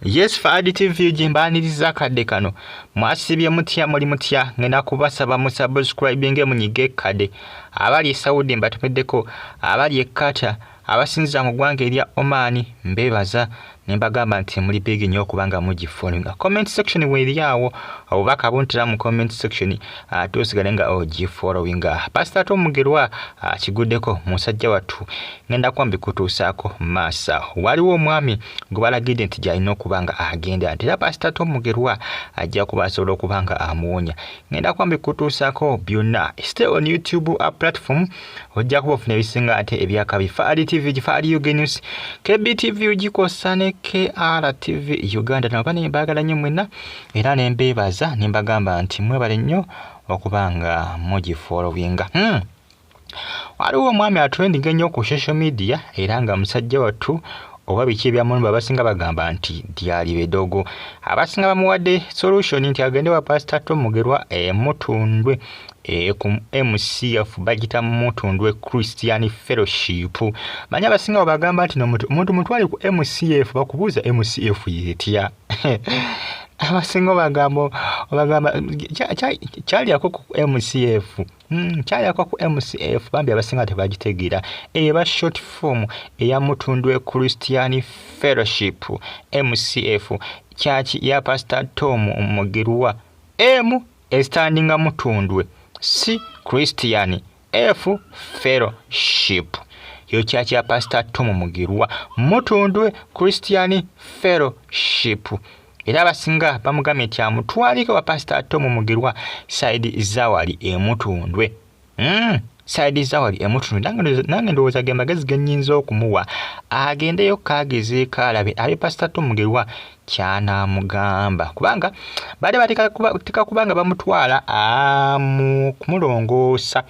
Yes, Fadi TV jimbaniriza kadde kano. Mwasibye mutya muli mutya ngenda kubasaba mu subscribing munyige kadde. Abali Saudi mbatumeddeko, abali Qatar, abasinza mu ggwanga erya Oman mbebaza nembagamba nti muli big nnyo kubanga mugifollowinga. Comment section weri awo obubaka buntira mu comment section tusigale nga ogifollowinga. Pastor Tom Mugerwa kiguddeko musajja wattu ngenda kwambi kutuusaako masa. Waliwo omwami gwe balagidde nti gyalina okubanga agenda nti era Pastor Tom Mugerwa ajja kubasobola okubanga amuwonya. Ngenda kwambi kutuusaako byonna. Stay on YouTube platform ojja kuba ofuna ebisinga ate ebyakabi. Fadi TV, Fadi UG News, KBTV ugikosane KRTV Uganda nabane mbagala nnyo mwenna era nembebaza nembagamba nti mwebale nnyo okubanga mugifollowinga. Waliwo omwami atrending ennyo ku social media era nga musajja wattu oba biki ebyamundu abasinga bagamba nti dyali bedogo. Abasinga bamuwadde solution nti agende wa Pastor Tom Mugerwa mutundwe ku MCF bagita mutundwe Christian Fellowship. Manya abasinga bagamba nti omuntu mutwale ku MCF bakubuuza MCF yetya. Abasinga bagamba kyali ako ku MCF. Kyali ako ku MCF bambi abasinga tebagitegeera. Eba short form eya mutundwe Christian Fellowship MCF church ya Pastor Tom Mugerwa. M standing mutundwe, C Christian, F Fellowship. Yo church ya Pastor Tom Mugerwa mutundwe Christian Fellowship. Era abasinga bamugamye nti amutwalike wa Pastor Tom Mugerwa side zawali emutundwe. Side zawali emutundwe nange ndowooza ge magezi gennyinza okumuwa agendeyo kageze kalabe abe Pastor Tom Mugerwa kyana mugamba kubanga bade batika kubanga bamutwala kumulongoosa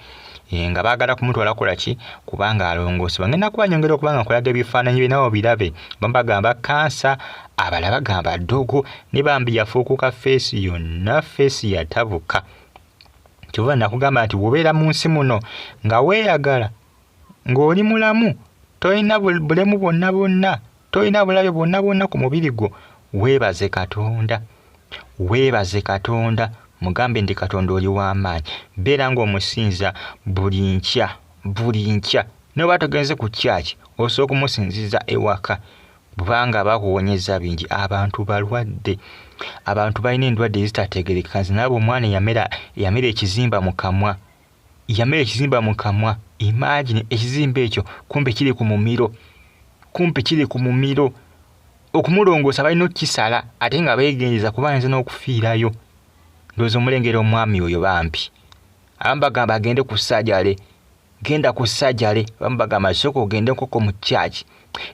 nga bagala kumutwala kola ki kubanga alongoosa ngenda kubanyongera kubanga kolaga ebifaananyi bye nabo birabe bambagamba kansa abala bagamba dogo ne bambi yafuukuka face yonna face yatabuka. Kyova nakugamba nti wobeera mu nsi muno nga weeyagala ng'oli mulamu toyina bulemu bwonna bwonna toyina bulabe bwonna bwonna ku mubiri gwo weebaze Katonda. Weebaze Katonda mugambe ndi Katonda oli w'amaanyi. Beera ng'omusinza buli nkya noba togenze ku kyaki osooka okumusinziza ewaka kubanga bakuwonyeza bingi. Abantu balwadde, abantu balina endwadde ezitategerekeka. Nabo omwana yamera ekizimba mu kamwa, imagine ekizimba ekyo kumpe kiri ku mumiro, okumulongoosa balina okukisala ate nga beegendereza kuba ayinza n'okufiirayo. Ndowooza omulengera omwami oyo bambi abamu bagamba agende ku ssajale, genda ku ssajale, abamu bagamba sooka ogende nkoko mu kyaki.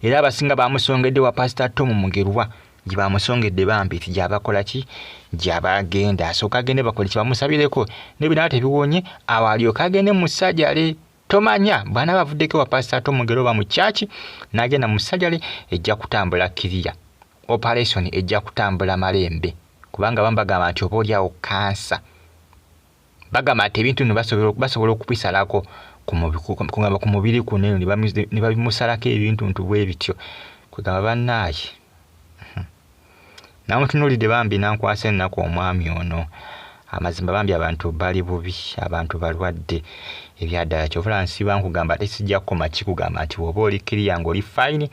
Era abasinga bamusongedde wa Pastor Tom Mugerwa gye bamusongedde bambi ti gyabakola ki gyabagenda asooka agende bakole kye bamusabireko nebinaba tebiwonye awo alyoka agende mu ssajale. Tomanya bwana bavuddeko wa Pastor Tom Mugerwa mu kyaki n'agenda mu ssajale ejja kutambula kiriya, operation ejja kutambula malembe kubanga bambagamba nti oba oliawo kansa. Bagamba nti ebintu bino basobola okubisalako ku mubiri kuno ne babimusalako ebintu ntubwe bityo kwegamba bannaaye. Namutunuulidde bambi nankwasa ennaku omwami ono. Amazima bambi abantu bali bubi, abantu balwadde ebyaddala. Kyovula nsiba nkugamba ate sijja kukoma kikugamba nti woba oli kiriya ng'oli fayini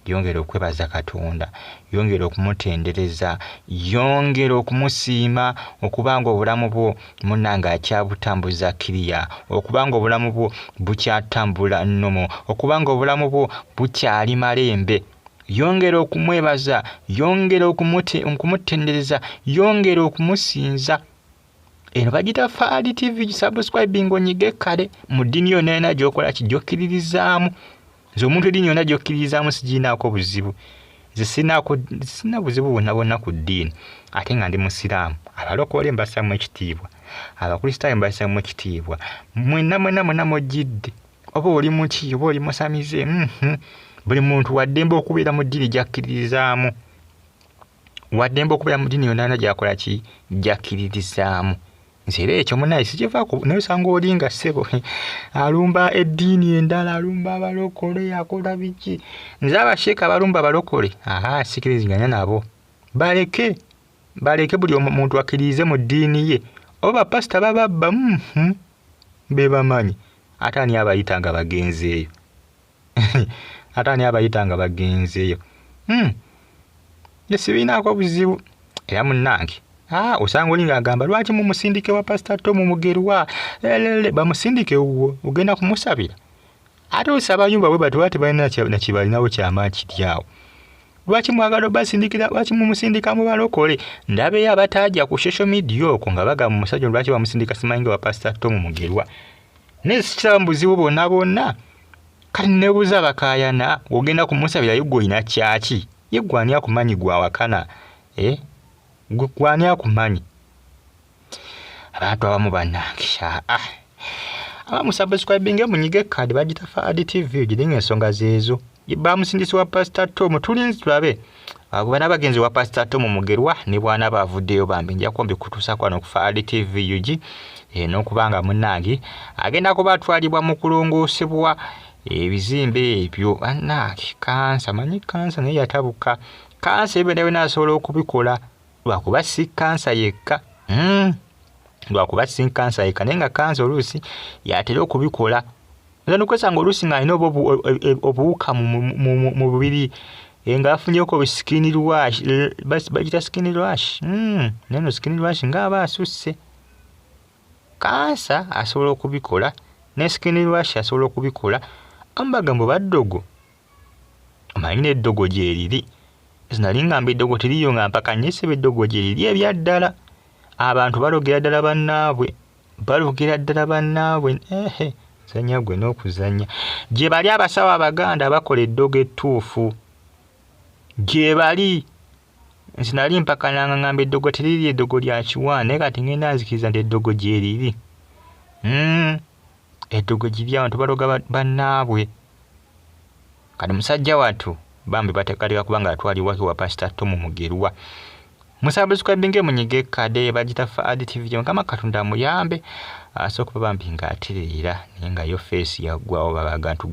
yongera okwebaza Katonda, yongera okumutendereza, yongera okumusiima okubanga obulamu bwo munnanga akyabutambuza kiriya, okubanga obulamu bwo bukyatambula nnomo, okubanga obulamu bwo bukyali malembe. Yongera okumwebaza, yongera okumutendereza, yongera okumusinza. Eno bagita Fadi TV subscribing onyige kale mu ddiini yonna yonna gy'okola kijjokkiririzaamu. Nze omuntu eddiini yonna gy'okkiririzaamu siginaako buzibu. Nze sina buzibu bwonna bwonna ku ddiini ate nga ndi musiraamu. Abalokole mbasaamu ekitiibwa, abakristaayo mbasaamu ekitiibwa. Mwenna mujjidde oba oli muki oba oli musamize. Buli muntu waddembe okubeera mu ddiini gy'akkiririzaamu, waddembe okubeera mu ddiini yonna yonna gy'akola ki gy'akkiririzaamu. Nzere ekyo munaye sikivaako n'osanga olinga ssebo alumba eddiini endala, alumba abalokole, akola biki. Nze abasheeka abalumba abalokole sikkiriziganya nabo. baleke buli omuntu akkirize mu ddiini ye oba pasita bababba be bamanyi ate ani abayita nga bagenzeeyo yesibiinaako buzibu era munnange osanga oli ng'agamba lwaki mumusindike wa pasita Tom Mugerwa bamusindike wuwo ogenda kumusabira ate osaba nyumba bwe batuba tebalina nakibalinawo kyamaanyi kiri awo lwaki mwagala basindikira lwaki mumusindika mu balokole ndabeyo abatajja ku social media okwo nga bagamba omusajja lwaki bamusindika simanyi wa pasita Tom Mugerwa nesikira mbuzibu bonna kati nebuuza bakayana ogenda kumusabira yegwe olina kyaki yegwe ani akumanyi gwawakana gwani akumanyi abantu abamu bannange abamusubscribinge munyige kadi bagita Fadi TV giringa ensonga zeezo bamusindisi wa pastor Tom tulinzi tulabe bana bagenzi wa pastor Tom Mugerwa ne bwana bavuddeyo bambi nja kombi kutusa kwano ku Fadi TV UG n'okubanga munnange agenda kubatwalibwa mu kulongoosebwa ebizimbe ebyo bannange kansa manyi kansa naye yatabuka kansa ebyo nasobola okubikola lwakuba si kansa yekka lwakuba si kansa yekka naye nga kansa oluusi yatera okubikola nzano kwesanga oluusi ng'alina obuwuka mu bubiri ng'afunyeko skin rash bagita skin rash neno skin rash ng'aba asusse kansa asobola okubikola ne skin rash asobola okubikola ambagambo baddogo amanyi n'eddogo gye liri sinali ngamba eddogo tiriyo nga mpaka nyesebe eddogo gye liri ebyaddala abantu balogera ddala bannaabwe zanya gwe n'okuzanya gye bali abasawo abaganda bakola eddogo ettuufu gye bali sinali mpaka nanga ngamba eddogo teriri eddogo lya kiwaana naye kati ngenda nzikiriza nti eddogo gye liri eddogo giri abantu baloga bannaabwe kati musajja wattu bambi batekaleka kubanga atwalibwa wa pastor Tom Mugerwa musubscribinge munyige kade bagita Fadi TV kama Katonda muyambe asoko bambi ng'aterera naye nga yo face yaggwawo babagantu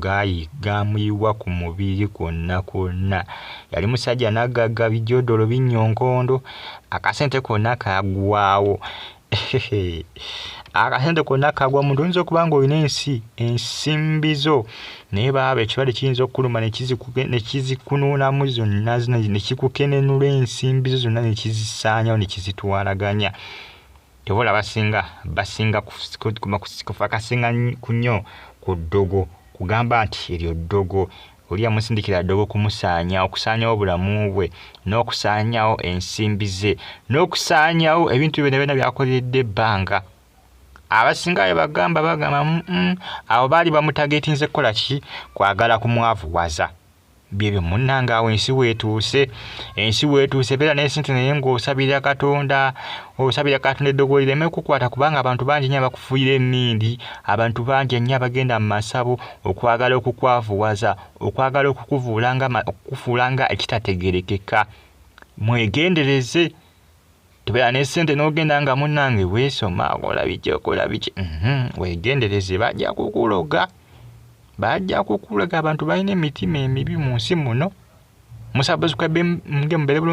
gamuyiwa ku mubiri kwonna yali musajja nagagga bijodolo binyonkondo akasente konna kagwawo akasente konna kagwa muntu nzo kubanga olina ensimbizo naye baba ekibale kiyinza okuluma nekizikunuunamu zonna nekikukenenula ensimbizo zonna nekizisaanyawo nekizitwalaganya tebola basinga kufakasinga kunyo ku ddogo kugamba nti eryo ddogo oli amusindikira ddogo kumusaanya okusaanyawo obulamu bwe n'okusaanyawo ensimbi ze n'okusaanyawo ebintu byonna byakoleredde ebbanga abasinga bagamba abo baali bamutagetinze kukola ki kwagala kumwavuwaza byebyo munnanga awo ensi weetuuse beera n'esente naye ng'osabira Katonda eddogo lireme kukwata kubanga abantu bangi nnyo abakufuuyira ennindi abantu bangi nnyo abagenda mu masabo okwagala okukwavuwaza okwagala okukufuula nga ekitategerekeka mwegendereze tubeera n'essente n'ogenda nga munnange weesoma okola biki weegendereze bajja kukuloga abantu balina emitima emibi mu nsi muno musubscribe mubeere bulungi